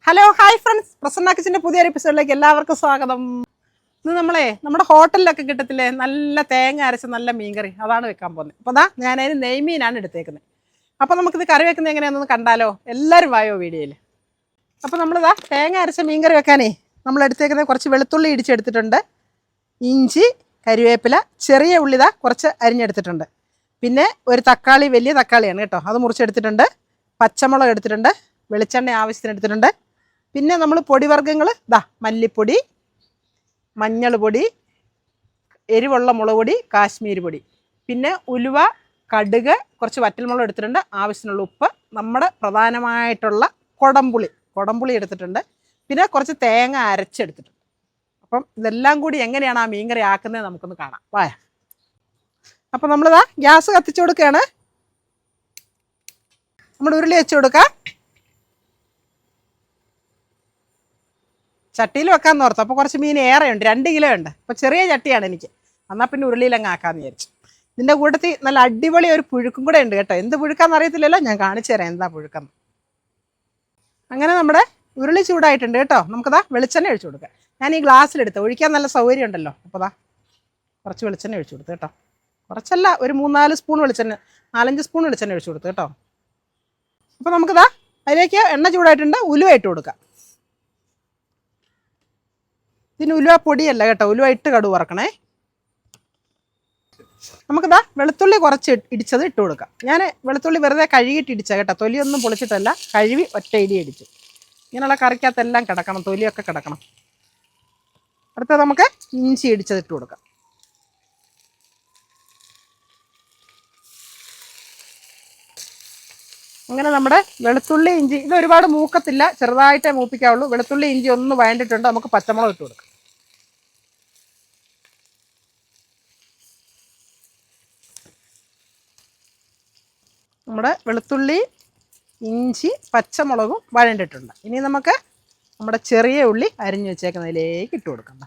Hello hi friends, Prasanna കിച്ചൻ്റെ പുതിയൊരു എപ്പിസോഡിലേക്ക് എല്ലാവർക്കും സ്വാഗതം. ഇന്ന് നമ്മുടെ ഹോട്ടലിലൊക്കെ കിട്ടത്തില്ലേ നല്ല തേങ്ങ അരച്ച നല്ല മീൻകറി, അതാണ് വെക്കാൻ പോകുന്നത്. അപ്പോൾ ഞാനതിന് നെയ്മീനാണ് എടുത്തേക്കുന്നത്. അപ്പോൾ നമുക്കിത് കറി വെക്കുന്നത് എങ്ങനെയാണെന്ന് കണ്ടാലോ? എല്ലാവരും വായോ വീഡിയോയിൽ. അപ്പോൾ തേങ്ങ അരച്ച മീൻകറി വെക്കാനേ നമ്മൾ എടുത്തേക്കുന്നത് കുറച്ച് വെളുത്തുള്ളി ഇടിച്ചെടുത്തിട്ടുണ്ട്, ഇഞ്ചി, കരിവേപ്പില, ചെറിയ ഉള്ളി കുറച്ച് അരിഞ്ഞെടുത്തിട്ടുണ്ട്, പിന്നെ ഒരു തക്കാളി, വലിയ തക്കാളിയാണ് കേട്ടോ, അത് മുറിച്ചെടുത്തിട്ടുണ്ട്, പച്ചമുളക് എടുത്തിട്ടുണ്ട്, വെളിച്ചെണ്ണ ആവശ്യത്തിന് എടുത്തിട്ടുണ്ട്, പിന്നെ നമ്മൾ പൊടിവർഗ്ഗങ്ങൾ മല്ലിപ്പൊടി, മഞ്ഞൾ പൊടി, എരിവുള്ള മുളക് പൊടി, കാശ്മീരി പൊടി, പിന്നെ ഉലുവ, കടുക്, കുറച്ച് വറ്റൽമുളക് എടുത്തിട്ടുണ്ട്, ആവശ്യത്തിനുള്ള ഉപ്പ്, നമ്മുടെ പ്രധാനമായിട്ടുള്ള കുടംപുളി എടുത്തിട്ടുണ്ട്, പിന്നെ കുറച്ച് തേങ്ങ അരച്ചെടുത്തിട്ടുണ്ട്. അപ്പം ഇതെല്ലാം കൂടി എങ്ങനെയാണ് ആ മീൻകറി ആക്കുന്നത് നമുക്കൊന്ന് കാണാം. വായ. അപ്പം ഗ്യാസ് കത്തിച്ചു കൊടുക്കുകയാണ്. നമ്മൾ ഉരുളി വെച്ച് കൊടുക്കാം. ചട്ടിയിൽ വെക്കാമെന്ന് ഓർത്തു. അപ്പോൾ കുറച്ച് മീൻ ഏറെയുണ്ട്, 2 കിലോ ഉണ്ട്. അപ്പോൾ ചെറിയ ചട്ടിയാണ് എനിക്ക്, എന്നാൽ പിന്നെ ഉരുളിയിലങ്ങ് ആക്കാമെന്ന് വിചാരിച്ചു. ഇതിൻ്റെ കൂട്ടത്തിൽ നല്ല അടിപൊളി ഒരു പുഴുക്കും കൂടെ ഉണ്ട് കേട്ടോ. എന്ത് പുഴുക്കാന്ന് അറിയത്തില്ലല്ലോ, ഞാൻ കാണിച്ചു തരാം എന്താ പുഴുക്കെന്ന്. അങ്ങനെ നമ്മുടെ ഉരുളി ചൂടായിട്ടുണ്ട് കേട്ടോ. നമുക്കതാ വെളിച്ചെണ്ണ ഒഴിച്ചു കൊടുക്കാം. ഞാൻ ഈ ഗ്ലാസ്സിലെടുത്ത് ഒഴിക്കാൻ നല്ല സൗകര്യം ഉണ്ടല്ലോ. അപ്പോൾ കുറച്ച് വെളിച്ചെണ്ണ ഒഴിച്ചു കൊടുത്തു കേട്ടോ. കുറച്ചല്ല, ഒരു 3-4 സ്പൂൺ വെളിച്ചെണ്ണ, 4-5 സ്പൂൺ വെളിച്ചെണ്ണ ഒഴിച്ചു കൊടുത്തു കേട്ടോ. അപ്പോൾ നമുക്കതാ അതിലേക്ക് എണ്ണ ചൂടായിട്ടുണ്ട്, ഉലുവ ഇട്ട് കൊടുക്കാം. ഇതിന് ഉലുവ പൊടിയല്ല കേട്ടോ, ഉലുവ ഇട്ട് കടുക് വറക്കണേ. നമുക്കിതാ വെളുത്തുള്ളി കുറച്ച് ഇടിച്ചത് ഇട്ട് കൊടുക്കാം. ഞാൻ വെളുത്തുള്ളി വെറുതെ കഴുകിയിട്ട് ഇടിച്ച കേട്ടോ, തൊലിയൊന്നും പൊളിച്ചിട്ടല്ല, കഴുകി ഒറ്റ ഇടി ഇടിച്ചു. ഇങ്ങനെയുള്ള കറിക്കകത്തെല്ലാം കിടക്കണം, തൊലിയൊക്കെ കിടക്കണം. അടുത്തത് നമുക്ക് ഇഞ്ചി ഇടിച്ചത് ഇട്ട് കൊടുക്കാം. അങ്ങനെ നമ്മുടെ വെളുത്തുള്ളി ഇഞ്ചി ഇത് ഒരുപാട് മൂക്കത്തില്ല, ചെറുതായിട്ടേ മൂപ്പിക്കാവുള്ളൂ. വെളുത്തുള്ളി ഇഞ്ചി ഒന്ന് വഴണ്ടിട്ടുണ്ട്, നമുക്ക് പച്ചമുളക് ഇട്ട് കൊടുക്കാം. നമ്മുടെ വെളുത്തുള്ളി, ഇഞ്ചി, പച്ചമുളകും വഴണ്ടിട്ടുണ്ട്. ഇനി നമുക്ക് നമ്മുടെ ചെറിയ ഉള്ളി അരിഞ്ഞു വെച്ചേക്കുന്നതിലേക്ക് ഇട്ട് കൊടുക്കണ്ട.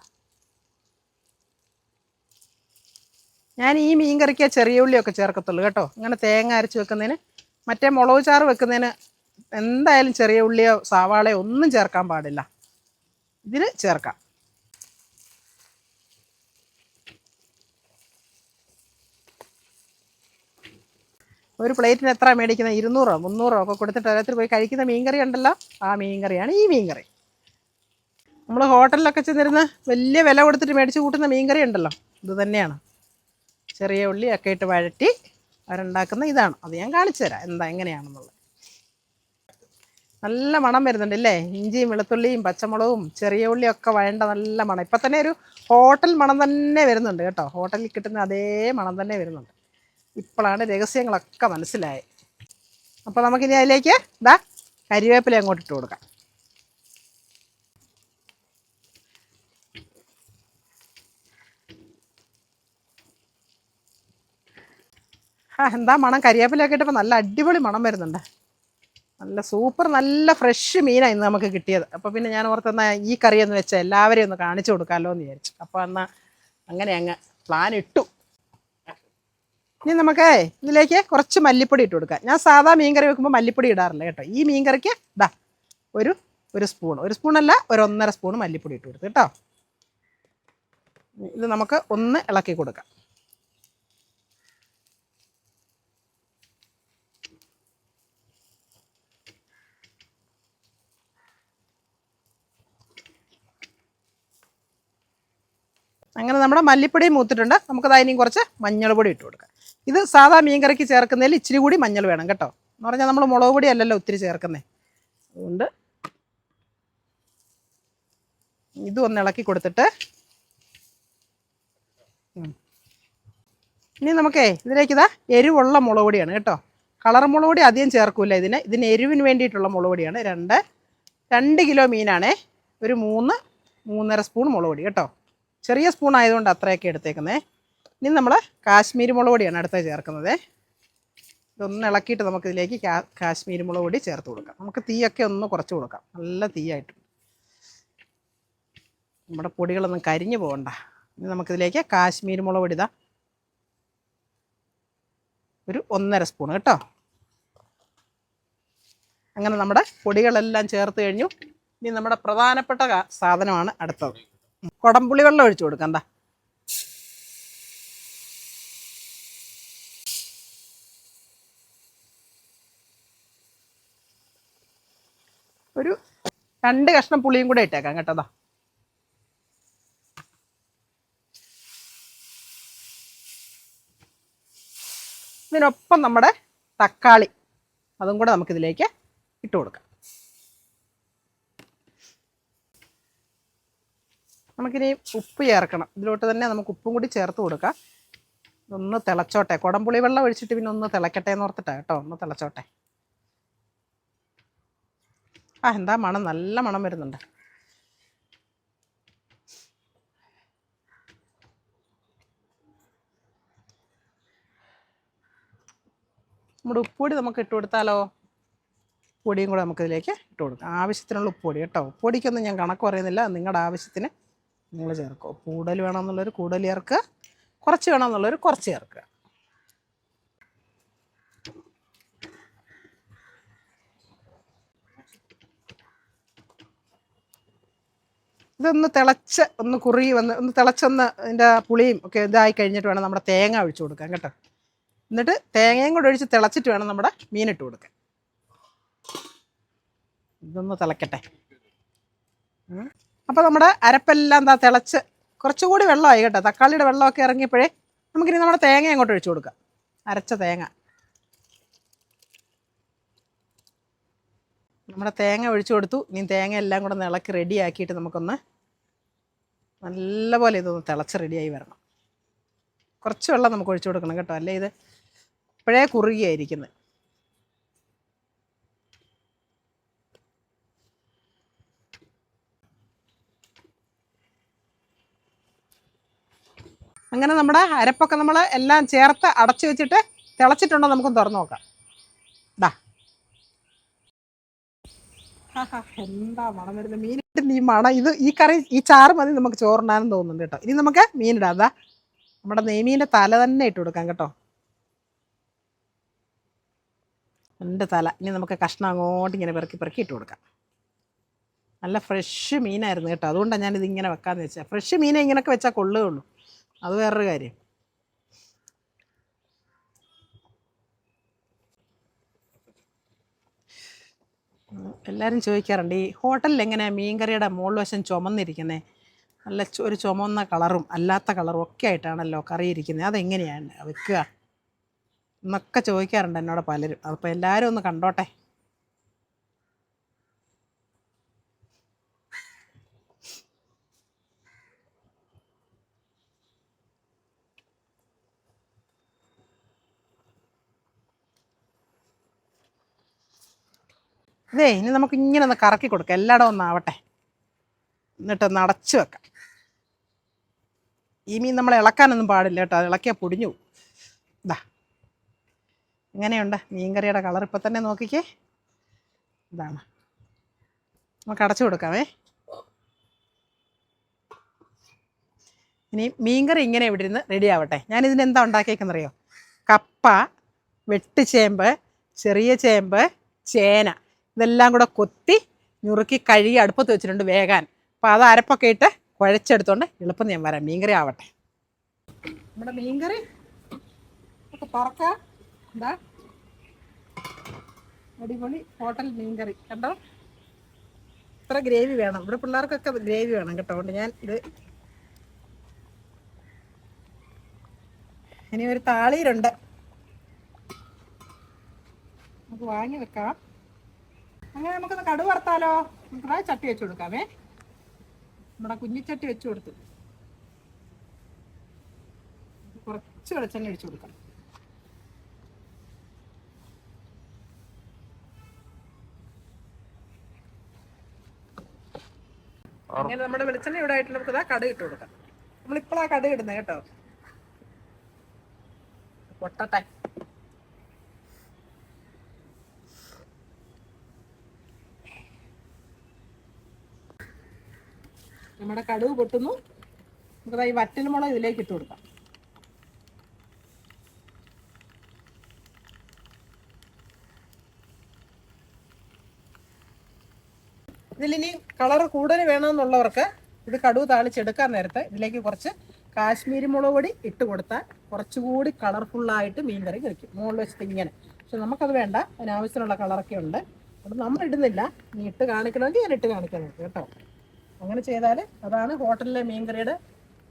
ഞാൻ ഈ മീൻ കറിക്ക് ചെറിയ ഉള്ളിയൊക്കെ ചേർക്കത്തുള്ളൂ കേട്ടോ. ഇങ്ങനെ തേങ്ങ അരച്ച് വെക്കുന്നതിന്, മറ്റേ മുളക് ചാറ് വെക്കുന്നതിന് എന്തായാലും ചെറിയ ഉള്ളിയോ സവാളയോ ഒന്നും ചേർക്കാൻ പാടില്ല. ഇതിന് ചേർക്കാം. ഒരു പ്ലേറ്റിന് എത്ര മേടിക്കുന്നത്? 200 300 ഒക്കെ കൊടുത്തിട്ട് ഓരോരുത്തർ പോയി കഴിക്കുന്ന മീൻകറി ഉണ്ടല്ലോ, ആ മീൻകറിയാണ് ഈ മീൻകറി. നമ്മൾ ഹോട്ടലിലൊക്കെ ചെന്നിരുന്ന് വലിയ വില കൊടുത്തിട്ട് മേടിച്ച് കൂട്ടുന്ന മീൻകറി ഉണ്ടല്ലോ, ഇത് തന്നെയാണ്. ചെറിയ ഉള്ളിയൊക്കെ ഇട്ട് വഴറ്റി അവരുണ്ടാക്കുന്ന ഇതാണ്. അത് ഞാൻ കാണിച്ചു തരാം എങ്ങനെയാണെന്നുള്ളത്. നല്ല മണം വരുന്നുണ്ട് അല്ലേ? ഇഞ്ചിയും വെളുത്തുള്ളിയും പച്ചമുളകും ചെറിയ ഉള്ളിയും ഒക്കെ വഴണ്ട നല്ല മണം. ഇപ്പം തന്നെ ഒരു ഹോട്ടൽ മണം തന്നെ വരുന്നുണ്ട് കേട്ടോ. ഹോട്ടലിൽ കിട്ടുന്ന അതേ മണം തന്നെ വരുന്നുണ്ട്. ഇപ്പോഴാണ് രഹസ്യങ്ങളൊക്കെ മനസ്സിലായത്. അപ്പോൾ നമുക്കിനി അതിലേക്ക് കരിവേപ്പില അങ്ങോട്ട് ഇട്ട് കൊടുക്കാം. എന്താ മണം! കരിവേപ്പിലൊക്കെ ഇട്ടപ്പോൾ നല്ല അടിപൊളി മണം വരുന്നുണ്ട്. നല്ല സൂപ്പർ, നല്ല ഫ്രഷ് മീനാണ് ഇന്ന് നമുക്ക് കിട്ടിയത്. അപ്പോൾ പിന്നെ ഞാൻ ഓർത്തെന്നാൽ ഈ കറിയൊന്ന് വെച്ചാൽ എല്ലാവരെയും ഒന്ന് കാണിച്ചു കൊടുക്കാമല്ലോ എന്ന് വിചാരിച്ചു. അപ്പോൾ എന്നാൽ അങ്ങനെ അങ്ങ് പ്ലാൻ ഇട്ടു. ഇനി നമുക്ക് ഇതിലേക്ക് കുറച്ച് മല്ലിപ്പൊടി ഇട്ട് കൊടുക്കാം. ഞാൻ സാധാ മീൻ കറി വെക്കുമ്പോൾ മല്ലിപ്പൊടി ഇടാറില്ല കേട്ടോ. ഈ മീൻ കറിക്ക് ഒരു സ്പൂണല്ല, ഒരു 1.5 സ്പൂൺ മല്ലിപ്പൊടി ഇട്ട് കൊടുത്തു കേട്ടോ. ഇത് നമുക്ക് ഒന്ന് ഇളക്കി കൊടുക്കാം. അങ്ങനെ നമ്മുടെ മല്ലിപ്പൊടി മൂത്തിട്ടുണ്ട്. നമുക്കത് അതിനും കുറച്ച് മഞ്ഞൾ പൊടി ഇട്ട് കൊടുക്കാം. ഇത് സാധാ മീൻ കറിക്ക് ചേർക്കുന്നതിൽ ഇച്ചിരി കൂടി മഞ്ഞൾ വേണം കേട്ടോ. എന്ന് പറഞ്ഞാൽ നമ്മൾ മുളക് പൊടി അല്ലല്ലോ ഒത്തിരി ചേർക്കുന്നത്, അതുകൊണ്ട് ഇതും ഒന്ന് ഇളക്കി കൊടുത്തിട്ട് ഇനി നമുക്കേ ഇതിലേക്ക് എരിവുള്ള മുളക് പൊടിയാണ് കേട്ടോ. കളർ മുളക് പൊടി അധികം ചേർക്കില്ല ഇതിന് എരിവിന് വേണ്ടിയിട്ടുള്ള മുളക് പൊടിയാണ്. 2 കിലോ മീനാണേ, ഒരു 3-3.5 സ്പൂൺ മുളക് പൊടി കേട്ടോ. ചെറിയ സ്പൂൺ ആയതുകൊണ്ട് അത്രയൊക്കെ എടുത്തേക്കുന്നത്. ഇനി നമ്മൾ കാശ്മീരി മുളക് പൊടിയാണ് അടുത്ത ചേർക്കുന്നത്. ഇതൊന്ന് ഇളക്കിയിട്ട് നമുക്കിതിലേക്ക് കാശ്മീരി മുളക് പൊടി ചേർത്ത് കൊടുക്കാം. നമുക്ക് തീയൊക്കെ ഒന്ന് കുറച്ച് കൊടുക്കാം, നല്ല തീയായിട്ട്. നമ്മുടെ പൊടികളൊന്നും കരിഞ്ഞു പോകണ്ട. ഇനി നമുക്കിതിലേക്ക് കാശ്മീരി മുളക് പൊടി ഒരു 1.5 സ്പൂൺ കേട്ടോ. അങ്ങനെ നമ്മുടെ പൊടികളെല്ലാം ചേർത്ത് കഴിഞ്ഞു. ഇനി നമ്മുടെ പ്രധാനപ്പെട്ട സാധനമാണ് അടുത്തത്. കുടംപുളി വെള്ളം ഒഴിച്ചു കൊടുക്കാം. എന്താ ഒരു 2 കഷ്ണം പുളിയും കൂടെ ഇട്ടേക്കാം കേട്ടോ. ഇതിനൊപ്പം നമ്മുടെ തക്കാളി അതും കൂടെ നമുക്കിതിലേക്ക് ഇട്ട് കൊടുക്കാം. നമുക്കിനി ഉപ്പ് ചേർക്കണം. ഇതിലോട്ട് തന്നെ നമുക്ക് ഉപ്പും കൂടി ചേർത്ത് കൊടുക്കാം. ഒന്ന് തിളച്ചോട്ടെ. കുടംപുളി വെള്ളം ഒഴിച്ചിട്ട് പിന്നെ ഒന്ന് തിളക്കട്ടെ എന്ന് ഓർത്തിട്ടാണ് കേട്ടോ. ഒന്ന് തിളച്ചോട്ടെ. എന്താ മണം, നല്ല മണം വരുന്നുണ്ട്. നമ്മുടെ ഉപ്പുപൊടി നമുക്ക് ഇട്ട് കൊടുത്താലോ? പൊടിയും കൂടെ നമുക്കിതിലേക്ക് ഇട്ട് കൊടുക്കാം. ആവശ്യത്തിനുള്ള ഉപ്പുപൊടി കേട്ടോ. ഉപ്പുപൊടിക്കൊന്നും ഞാൻ കണക്ക് പറയുന്നില്ല. നിങ്ങളുടെ ആവശ്യത്തിന് നിങ്ങൾ ചേർക്കുക. കൂടുതൽ വേണമെന്നുള്ളവർ കൂടുതൽ ചേർക്കുക, കുറച്ച് വേണമെന്നുള്ളവർ കുറച്ച് ചേർക്കുക. ഇതൊന്ന് തിളച്ച് ഒന്ന് കുറുകി വന്ന് ഒന്ന് തിളച്ചൊന്ന് ഇതിൻ്റെ പുളിയും ഒക്കെ ഇതായി കഴിഞ്ഞിട്ട് വേണം നമ്മുടെ തേങ്ങ ഒഴിച്ചു കൊടുക്കാൻ കേട്ടോ. എന്നിട്ട് തേങ്ങയും കൂടെ ഒഴിച്ച് തിളച്ചിട്ട് വേണം നമ്മുടെ മീനിട്ട് കൊടുക്കാൻ. ഇതൊന്ന് തിളക്കട്ടെ. അപ്പോൾ നമ്മുടെ അരപ്പെല്ലാം എന്താ തിളച്ച് കുറച്ചുകൂടി വെള്ളമായി കേട്ടോ. തക്കാളിയുടെ വെള്ളമൊക്കെ ഇറങ്ങിയപ്പോഴേ നമുക്കിനി നമ്മുടെ തേങ്ങ അങ്ങോട്ട് ഒഴിച്ചു കൊടുക്കാം. അരച്ച തേങ്ങ. നമ്മുടെ തേങ്ങ ഒഴിച്ചു കൊടുത്തു. ഇനി തേങ്ങ എല്ലാം കൂടെ ഇളക്കി റെഡിയാക്കിയിട്ട് നമുക്കൊന്ന് നല്ലപോലെ ഇതൊന്ന് തിളച്ച് റെഡിയായി വരണം. കുറച്ച് വെള്ളം നമുക്ക് ഒഴിച്ചു കൊടുക്കണം കേട്ടോ. അല്ലേ ഇത് ഇപ്പോഴേ കുറുകിയായിരിക്കുന്നത്. അങ്ങനെ നമ്മുടെ അരപ്പൊക്കെ നമ്മൾ എല്ലാം ചേർത്ത് അടച്ചു വെച്ചിട്ട് തിളച്ചിട്ടുണ്ടോ നമുക്കൊന്ന് തുറന്നു നോക്കാം. ഇതാ എന്താ മണം വരുന്നത്. മീനിട്ടില്ല ഈ മണം. ഈ കറി ഈ ചാറ് മതി നമുക്ക് ചോറുണ്ടാനും തോന്നുന്നുണ്ട് കേട്ടോ. ഇനി നമുക്ക് മീനിടാം. അതാ നമ്മുടെ നെയ്മീൻ്റെ തല തന്നെ ഇട്ട് കൊടുക്കാം കേട്ടോ. 2 തല. ഇനി നമുക്ക് കഷ്ണം അങ്ങോട്ട് ഇങ്ങനെ പെറുക്കി ഇട്ട് കൊടുക്കാം. നല്ല ഫ്രഷ് മീനായിരുന്നു കേട്ടോ. അതുകൊണ്ടാണ് ഞാനിത് ഇങ്ങനെ വെക്കാമെന്ന് വെച്ചാൽ. ഫ്രഷ് മീനെ ഇങ്ങനെയൊക്കെ വെച്ചാൽ കൊള്ളുകയുള്ളൂ. അത് വേറൊരു കാര്യം. എല്ലാവരും ചോദിക്കാറുണ്ട് ഈ ഹോട്ടലിൽ എങ്ങനെയാണ് മീൻകറിയുടെ മുകൾ വശം ചുമന്നിരിക്കുന്നത്, നല്ല ഒരു ചുമന്ന കളറും അല്ലാത്ത കളറും ഒക്കെ ആയിട്ടാണല്ലോ കറി ഇരിക്കുന്നത്, അതെങ്ങനെയാണ് വെക്കുക എന്നൊക്കെ ചോദിക്കാറുണ്ട് എന്നോട് പലരും. അപ്പോൾ എല്ലാവരും ഒന്ന് കണ്ടോട്ടെ. ഇനി നമുക്ക് ഇങ്ങനെ ഒന്ന് കറക്കി കൊടുക്കാം. എല്ലായിടവും ഒന്നാവട്ടെ. എന്നിട്ടൊന്ന് അടച്ചു വെക്കാം. ഈ മീൻ നമ്മൾ ഇളക്കാനൊന്നും പാടില്ല കേട്ടോ. അത് ഇളക്കിയാൽ പൊടിഞ്ഞു പോകും. ഇതാ ഇങ്ങനെയുണ്ട് മീൻകറിയുടെ കളർ. ഇപ്പം തന്നെ നോക്കിക്കേ. ഇതാണ്. നമുക്ക് അടച്ചു കൊടുക്കാമേ. ഇനി മീൻകറി ഇങ്ങനെ ഇവിടെ ഇരുന്ന് റെഡി ആവട്ടെ. ഞാനിതിന് എന്താ ഉണ്ടാക്കിയേക്കെന്നറിയോ? കപ്പ, വെട്ടുചേമ്പ്, ചെറിയ ചേമ്പ്, ചേന ഇതെല്ലാം കൂടെ കൊത്തി ഞുറുക്കി കഴുകി അടുപ്പത്ത് വെച്ചിട്ടുണ്ട് വേകാൻ. അപ്പോൾ അത് അരപ്പൊക്കെ ഇട്ട് കുഴച്ചെടുത്തോണ്ട് എളുപ്പം ഞാൻ വരാം. മീൻകറി ആവട്ടെ. നമ്മുടെ മീൻകറി ഒക്കെ തുറക്കാം. എന്താ അടിപൊളി ഹോട്ടൽ മീൻകറി കണ്ടോ. ഇത്ര ഗ്രേവി വേണം. ഇവിടെ പിള്ളേർക്കൊക്കെ ഗ്രേവി വേണം കേട്ടോ. അതുകൊണ്ട് ഞാൻ ഇത് ഇനി ഒരു താളിയിലുണ്ട്, നമുക്ക് വാങ്ങി വെക്കാം. അങ്ങനെ നമുക്കൊന്ന് കടുക് വറുത്താലോ? നമുക്ക് ചട്ടി വെച്ച് കൊടുക്കാമേ. നമ്മുടെ കുഞ്ഞിച്ചട്ടി വെച്ച് കൊടുത്തു. കുറച്ച് വെളിച്ചെണ്ണ ഒഴിച്ചു കൊടുക്കാം. അങ്ങനെ നമ്മുടെ വെളിച്ചെണ്ണ ഇവിടെ ആയിട്ട് നമുക്ക് കടുക് ഇട്ട് കൊടുക്കാം. നമ്മളിപ്പോഴാ കടുക് ഇടുന്നത് കേട്ടോ. പൊട്ടട്ടെ. നമ്മുടെ കടുക് പൊട്ടുന്നു. നമുക്ക് ഈ വറ്റൽമുളക് ഇതിലേക്ക് ഇട്ട് കൊടുക്കാം. ഇതിലിനി കളർ കൂടുതൽ വേണമെന്നുള്ളവർക്ക് ഇത് കടുവ് താളിച്ചെടുക്കാൻ നേരത്തെ ഇതിലേക്ക് കുറച്ച് കാശ്മീരി മുളക് പൊടി ഇട്ട് കൊടുത്താൽ കുറച്ചുകൂടി കളർഫുള്ളായിട്ട് മീൻ കറി കഴിക്കും മുകളിൽ വെച്ചിട്ട് ഇങ്ങനെ. പക്ഷെ നമുക്കത് വേണ്ട, അതിനാവശ്യത്തിനുള്ള കളറൊക്കെ ഉണ്ട്. അത് നമ്മൾ ഇടുന്നില്ല. നീ ഇട്ട് കാണിക്കണമെങ്കിൽ ഞാൻ ഇട്ട് കാണിക്കാൻ നോക്കും കേട്ടോ. അങ്ങനെ ചെയ്താൽ അതാണ് ഹോട്ടലിലെ മീൻ കറിയുടെ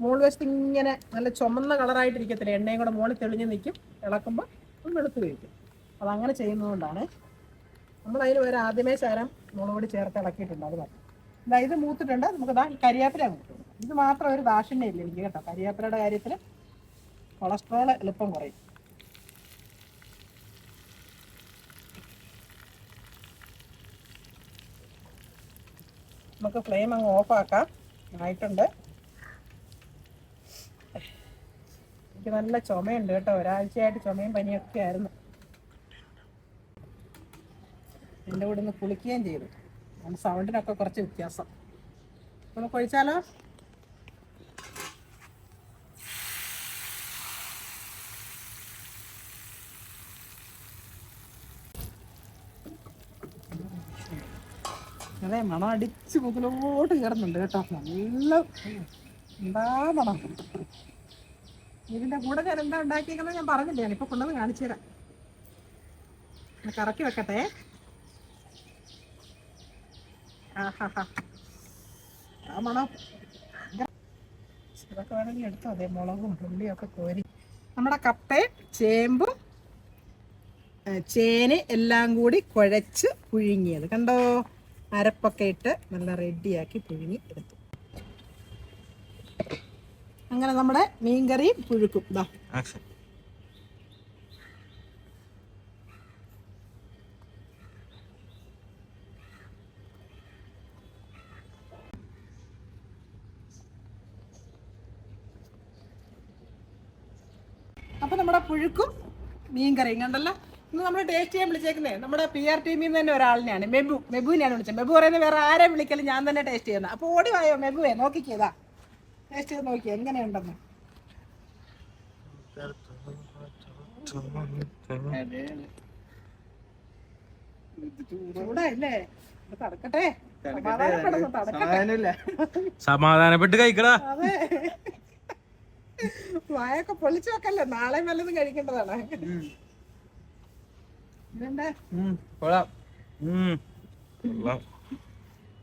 മുകളിൽ വെച്ചിട്ട് ഇങ്ങനെ നല്ല ചുമന്ന കളറായിട്ടിരിക്കത്തില്ല, എണ്ണയും കൂടെ മുകളിൽ തെളിഞ്ഞ് നിൽക്കും, ഇളക്കുമ്പോൾ വെളുത്ത് കഴിക്കും. അതങ്ങനെ ചെയ്യുന്നതുകൊണ്ടാണ്. നമ്മളതിന് വരെ ആദ്യമേ ശകലം മുളക് പൊടി ചേർത്ത് ഇളക്കിയിട്ടുണ്ട്. അത് മതി. ഇത് മൂത്തിട്ടുണ്ട്. നമുക്കതാ ഈ കരിയാപ്പില മൂത്ത് കൊടുക്കാം. ഇത് മാത്രം ഒരു ദാക്ഷിണ്യം ഇല്ല എനിക്ക് കേട്ടോ. കരിയാപ്പിലയുടെ കാര്യത്തിൽ കൊളസ്ട്രോൾ എളുപ്പം കുറയും. നമുക്ക് ഫ്ലെയിം അങ്ങ് ഓഫാക്കാം. ആയിട്ടുണ്ട്. എനിക്ക് നല്ല ചുമയുണ്ട് കേട്ടോ. ഒരാഴ്ചയായിട്ട് ചുമയും പനിയൊക്കെ ആയിരുന്നു. എൻ്റെ കൂടെ ഒന്ന് കുളിക്കുകയും ചെയ്തു. സൗണ്ടിനൊക്കെ കുറച്ച് വ്യത്യാസം. നമുക്ക് ഒഴിച്ചാലോ? അതെ, മണം അടിച്ച് മുകളിലോട്ട് കയറുന്നുണ്ട് കേട്ടോ. നല്ല എന്താ മണം. ഇതിൻ്റെ കൂടെ ഞാൻ എന്താ ഉണ്ടാക്കിയേക്കുന്നത് ഞാൻ പറഞ്ഞില്ല. ഞാനിപ്പോൾ കൊണ്ടുവന്ന് കാണിച്ചു തരാം. കറക്കി വെക്കട്ടെ. ആ മണം ഇതൊക്കെ വേണമെങ്കിൽ എടുത്തോ. അതെ, മുളകും ഉള്ളിയൊക്കെ കോരി നമ്മുടെ കപ്പയും ചേമ്പും ചേന എല്ലാം കൂടി കുഴച്ച് പുഴുങ്ങിയത് കണ്ടോ. അരപ്പൊക്കെ ഇട്ട് നല്ല റെഡിയാക്കി പുഴുങ്ങി എടുത്തു. അങ്ങനെ നമ്മുടെ മീൻകറിയും പുഴുക്കും ഇതാ. അപ്പോൾ നമ്മുടെ പുഴുക്കും മീൻകറിയും കണ്ടല്ലോ. ഇന്ന് നമ്മൾ ടേസ്റ്റ് ചെയ്യാൻ വിളിച്ചേക്കുന്നേ നമ്മുടെ PR ടീമിൽ നിന്ന് തന്നെ ഒരാളിനെയാണ്. മെബുവിനെയാണ് വിളിച്ചത്. മെബു പറയുന്നത് വേറെ ആരെയും വിളിക്കലും ഞാൻ തന്നെ ടേസ്റ്റ് ചെയ്യുന്നത്. അപ്പോൾ ഓടി വായോ മെബുവേ, നോക്കിക്കേതാ ടേസ്റ്റ് ചെയ്ത് നോക്കി എങ്ങനെയുണ്ടെന്ന്. ചൂടായില്ലേ? തടക്കട്ടെ, സമാധാനപ്പെട്ട് കഴിക്കടാ. അതെ, വായൊക്കെ പൊളിച്ചു വെക്കല്ലേ, നാളെ വല്ലതും കഴിക്കേണ്ടതാണ്.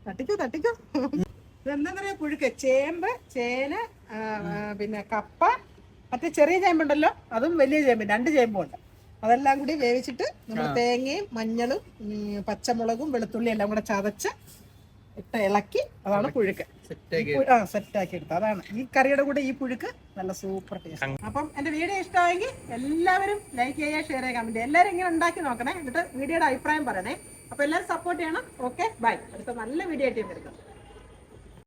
തട്ടിക്കോ തട്ടിക്കോ. ഇതെന്താ പറയാ, പുഴുക്ക്, ചേമ്പ്, ചേന, പിന്നെ കപ്പ, മറ്റേ ചെറിയ ചേമ്പുണ്ടല്ലോ, അതും വലിയ ചേമ്പ്, 2 ചേമ്പുണ്ട്. അതെല്ലാം കൂടി വേവിച്ചിട്ട് നമ്മൾ തേങ്ങയും മഞ്ഞളും പച്ചമുളകും വെളുത്തുള്ളി എല്ലാം കൂടെ ചതച്ച് ഇട്ട് ഇളക്കി, അതാണ് പുഴുക്ക്. സെറ്റാക്കി എടുത്തത് അതാണ്. ഈ കറിയുടെ കൂടെ ഈ പുഴുക്ക് നല്ല സൂപ്പർ ടേസ്റ്റ്. അപ്പം എൻ്റെ വീഡിയോ ഇഷ്ടമായെങ്കിൽ എല്ലാവരും ലൈക്ക് ചെയ്യുക, ഷെയർ ചെയ്യുക, കമന്റ് ചെയ്യുക. എല്ലാവരും ഇങ്ങനെ ഉണ്ടാക്കി നോക്കണേ. എന്നിട്ട് വീഡിയോയുടെ അഭിപ്രായം പറയണേ. അപ്പോൾ എല്ലാവരും സപ്പോർട്ട് ചെയ്യണം. Okay, bye. അടുത്ത നല്ല വീഡിയോ ആയിട്ട് വരുന്നത്.